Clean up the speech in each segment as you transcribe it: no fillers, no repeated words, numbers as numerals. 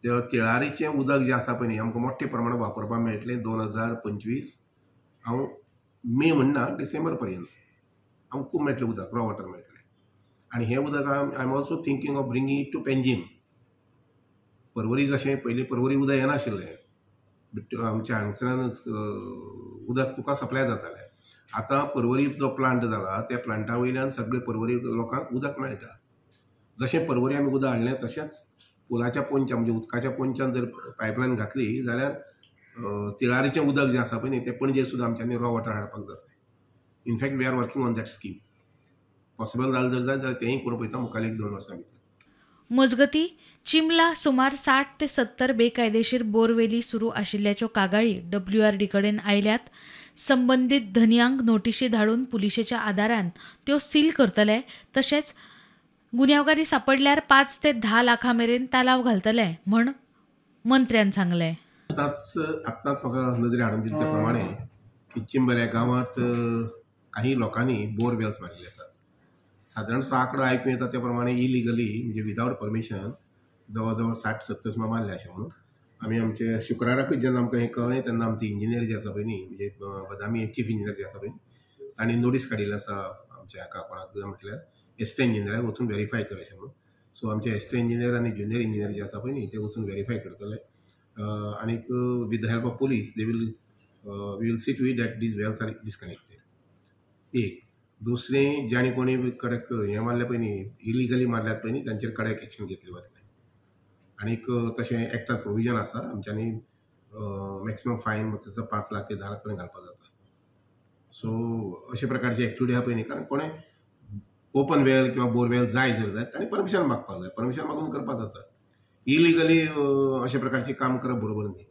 ते तिळारीचें उदक जें आसा पळय न्ही आमकां मोठ्या प्रमाणांत वापरपाक मेळटलें 2025 हांव मे म्हणना डिसेंबर पर्यंत आमकां खूब मेळटलें उदक रॉ वॉटर मेळटलें. आनी हें उदक I am also thinking of bringing it to Panjim. Porvorim जशें पयलीं पर्वरी उदक येनाशिल्लें आमच्या हांगसरान उदक तुका सप्लाय जातालें. आतां पर्वरी जो प्लांट जाला त्या प्लांटा वयल्यान सगळे पर्वरी लोकांक उदक मेळटा. जशें पर्वरी आमी उदक हाडलें तशेंच पुलाच्या पोंदच्यान म्हणजे उदकाच्या पोंदच्यान जर पायपलायन घातली जाल्यार तिळारीचें उदक जें आसा पळय न्ही तें पणजे सुद्दां आमच्यांनी रॉ वॉटर हाडपाक जातलें. In fact we are working on that scheme. Possible जालें जर जाय जाल्यार तेंय करूं पळयता मुखार 1-2 वर्सां भितर. मजगतीं चिंबला सुमार 60 ते 70 बेकायदेशीर बोरवेली सुरू आशिल्ल्याच्यो कागाळी WRD कडेन आयल्यात. संबंदीत धनयांक नोटीशी धाडून पुलिशेच्या आदारान त्यो सील करतले. तशेंच गुन्यांवकारी सांपडल्यार 5 ते 10 लाखां मेरेन तालाव घालतले म्हण मंत्र्यान सांगलें. आतांच म्हाका नजरे हाडून दिले प्रमाणे की चिंबल्या गांवांत काही लोकांनी बोरवेल्स मारिल्ले आसात. सादारणसो आंकडो आयकूं येता त्या प्रमाणे इलिगली म्हणजे विदावट परमिशन जवळ जवळ 60-70 सुमार मारले अशें म्हणून आमी आमचे शुक्राराकूच जेन्ना आमकां हें कळ्ळें तेन्ना आमचे इंजिनियर जे आसा पळय न्ही म्हणजे बदामी चीफ इंजिनियर जे आसा पळय तांणी नोटीस काडिल्ली आसा आमच्या हाका कोणाक म्हटल्यार एस्टे इंजिनियराक वचून व्हेरीफाय कर अशें म्हणून. सो आमचे एस्टे इंजिनियर आनी ज्युनियर इंजिनियर जे आसा पळय न्ही ते वचून व्हेरीफाय करतले. आनीक with the help of police they we will see to it that these wells are disconnected. एक दुसरें ज्यांनी कोणी कडक हें मारलें पळय न्ही इलिगली मारल्यात पळय न्ही तांचेर कडक एक्शन घेतली वतलें. आनीक तशें एक्टांत प्रोविजन आसा आमच्यांनी मॅक्सिमम फायन 5 लाख ते 10 लाख पर्यंत घालपाक जाता. सो अशे प्रकारची एक्टिविटी आहा पळय न्ही कारण कोणें ओपन वेल किंवा बोरवेल जाय जर जाय तांणी परमिशन मागपाक जाय. परमिशन मागून करपाक जाता. इलिगली अशे प्रकारचें काम करप बरोबर न्ही.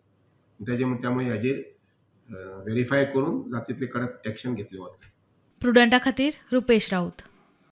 त्यामुळे हाजेर व्हेरीफाय करून जाता तितले कडक एक्शन घेतली वतलें. प्रुडंटा खातीर रुपेश राऊत.